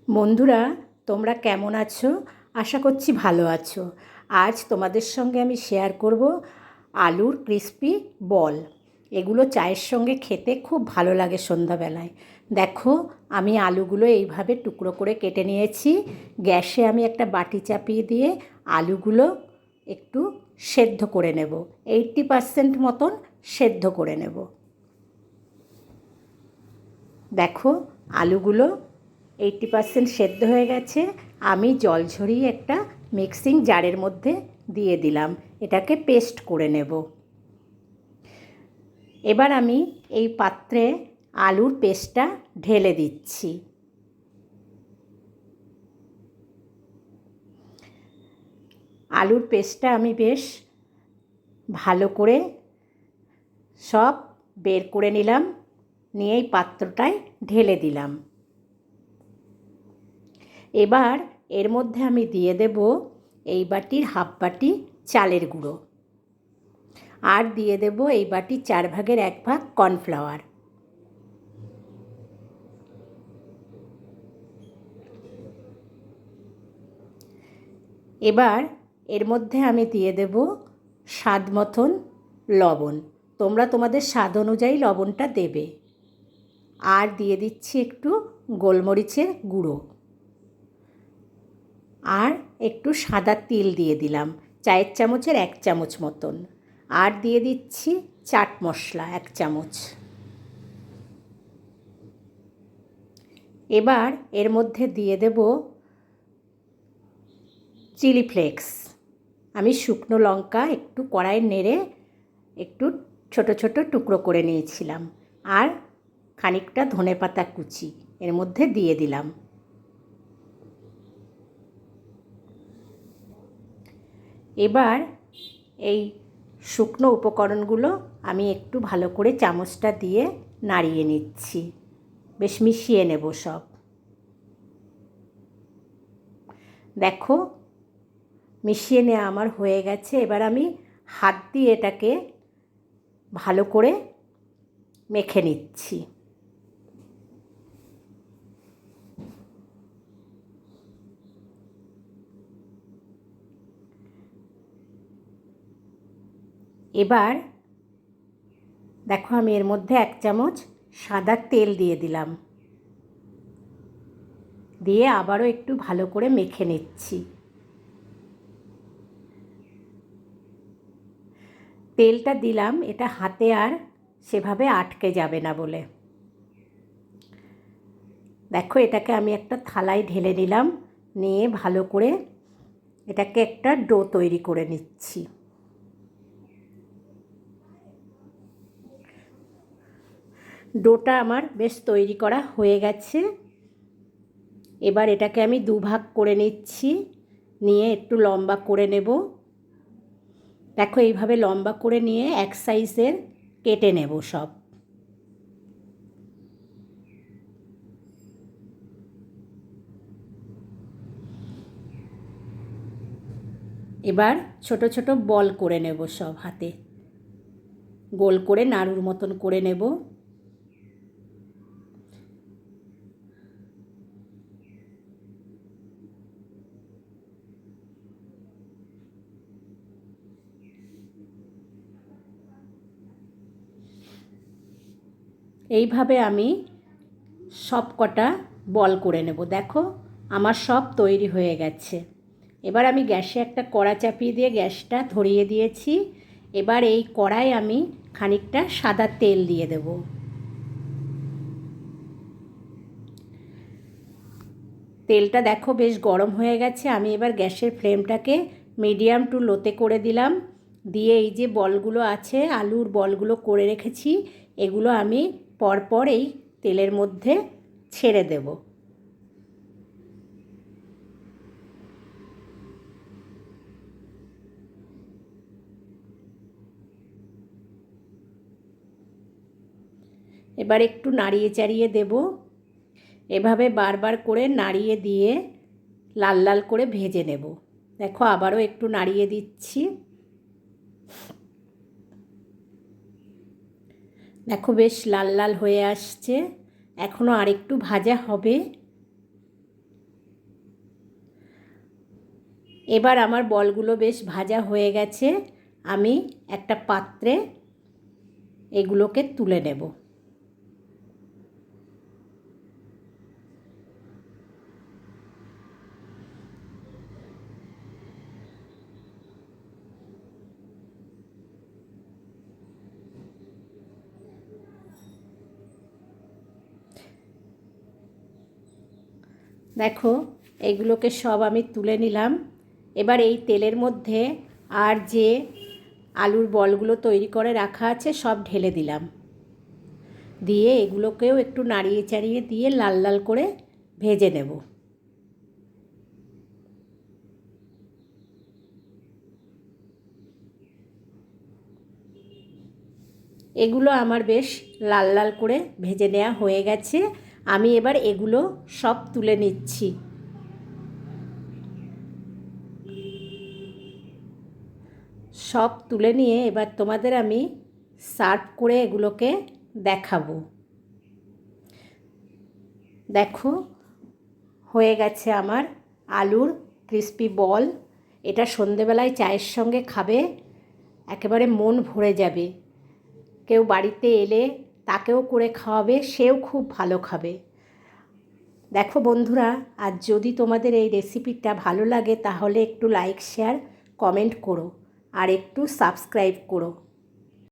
বন্ধুরা, তোমরা কেমন আছো? আশা করছি ভালো আছো। আজ তোমাদের সঙ্গে আমি শেয়ার করব আলুর ক্রিস্পি বল। এগুলো চায়ের সঙ্গে খেতে খুব ভালো লাগে সন্ধ্যাবেলায়। দেখো, আমি আলুগুলো এইভাবে টুকরো করে কেটে নিয়েছি। গ্যাসে আমি একটা বাটি চাপিয়ে দিয়ে আলুগুলো একটু সেদ্ধ করে নেব। 80% মতন সেদ্ধ করে নেব। দেখো, আলুগুলো 80% সেদ্ধ হয়ে গেছে। আমি জল ঝরিয়ে একটা মিক্সিং জারের মধ্যে দিয়ে দিলাম। এটাকে পেস্ট করে নেব। এবার আমি এই পাত্রে আলুর পেস্টটা ঢেলে দিচ্ছি। আলুর পেস্টটা আমি বেশ ভালো করে সব বের করে নিলাম, নিয়ে এই পাত্রটায় ঢেলে দিলাম। এবার এর মধ্যে আমি দিয়ে দেব এই বাটির হাফ বাটি চালের গুঁড়ো, আর দিয়ে দেব এই বাটির 1/4 কর্নফ্লাওয়ার। এবার এর মধ্যে আমি দিয়ে দেব স্বাদ মতন লবণ। তোমরা তোমাদের স্বাদ অনুযায়ী লবণটা দেবে। আর দিয়ে দিচ্ছি একটু গোলমরিচের গুঁড়ো, আর একটু সাদা তিল দিয়ে দিলাম, চায়ের চামচের 1 চামচ মতন। আর দিয়ে দিচ্ছি চাট মশলা 1 চামচ। এবার এর মধ্যে দিয়ে দেব চিলি ফ্লেক্স। আমি শুকনো লঙ্কা একটু কড়াইয়ে নেড়ে একটু ছোট ছোট টুকরো করে নিয়েছিলাম, আর খানিকটা ধনেপাতা কুচি এর মধ্যে দিয়ে দিলাম। এবার এই শুকনো উপকরণগুলো আমি একটু ভালো করে চামচটা দিয়ে নাড়িয়ে নিচ্ছি, বেশ মিশিয়ে নেব সব। দেখো, মিশিয়ে নেওয়া আমার হয়ে গেছে। এবার আমি হাত দিয়ে এটাকে ভালো করে মেখে নিচ্ছি। এবার দেখো, আমি এর মধ্যে 1 চামচ সাদা তেল দিয়ে দিলাম, দিয়ে আবারও একটু ভালো করে মেখে নিচ্ছি। তেলটা দিলাম এটা হাতে আর সেভাবে আটকে যাবে না বলে। দেখো, এটাকে আমি একটা থালায় ঢেলে নিলাম, নিয়ে ভালো করে এটাকে একটা ডো তৈরি করে নিচ্ছি। ডোটা আমার বেশ তৈরি করা হয়ে গেছে। এবার এটাকে আমি 2 ভাগ করে নিচ্ছি, নিয়ে একটু লম্বা করে নেব। দেখো, এইভাবে লম্বা করে নিয়ে এক সাইজের কেটে নেব সব। এবার ছোট ছোট বল করে নেব সব, হাতে গোল করে নাড়ুর মতন করে নেব। এইভাবে আমি সব কটা বল করে নেব। দেখো, আমার সব তৈরি হয়ে গেছে। এবার আমি গ্যাসে একটা কড়া চাপিয়ে দিয়ে গ্যাসটা ধরিয়ে দিয়েছি। এবার এই কড়ায় আমি খানিকটা সাদা তেল দিয়ে দেব। তেলটা দেখো বেশ গরম হয়ে গেছে। আমি এবার গ্যাসের ফ্লেমটাকে মিডিয়াম টু লোতে করে দিলাম, দিয়ে এই যে বলগুলো আছে, আলুর বলগুলো করে রেখেছি, এগুলো আমি পরপর এই তেলের মধ্যে ছেড়ে দেব। এবার একটু নাড়িয়ে চাড়িয়ে দেব। এভাবে বারবার করে নাড়িয়ে দিয়ে লাল লাল করে ভেজে নেব। দেখো, আবারও একটু নাড়িয়ে দিচ্ছি। দেখো, বেশ লাল লাল হয়ে আসছে। এখনও আরেকটু ভাজা হবে। এবার আমার বলগুলো বেশ ভাজা হয়ে গেছে, আমি একটা পাত্রে এগুলোকে তুলে নেব। দেখো এগুলোকে সব আমি তুলে নিলাম। এবার এই তেলের মধ্যে আর যে আলুর বলগুলো তৈরি করে রাখা আছে সব ঢেলে দিলাম, দিয়ে এগুলোকেও একটু নাড়িয়ে চাড়িয়ে দিয়ে লাল লাল করে ভেজে নেব। এগুলো আমার বেশ লাল লাল করে ভেজে নেওয়া হয়ে গেছে, আমি এবার এগুলো সব তুলে নিচ্ছি। সব তুলে নিয়ে এবার তোমাদের আমি সার্ভ করে এগুলোকে দেখাবো। দেখো হয়ে গেছে আমার আলুর ক্রিস্পি বল। এটা সন্ধেবেলায় চায়ের সঙ্গে খাবে, একেবারে মন ভরে যাবে। কেউ বাড়িতে এলে তাকেও করে খাওয়াবে, সেও খুব ভালো খাবে। দেখো বন্ধুরা, আর যদি তোমাদের এই রেসিপিটা ভালো লাগে তাহলে একটু লাইক শেয়ার কমেন্ট করো আর একটু সাবস্ক্রাইব করো।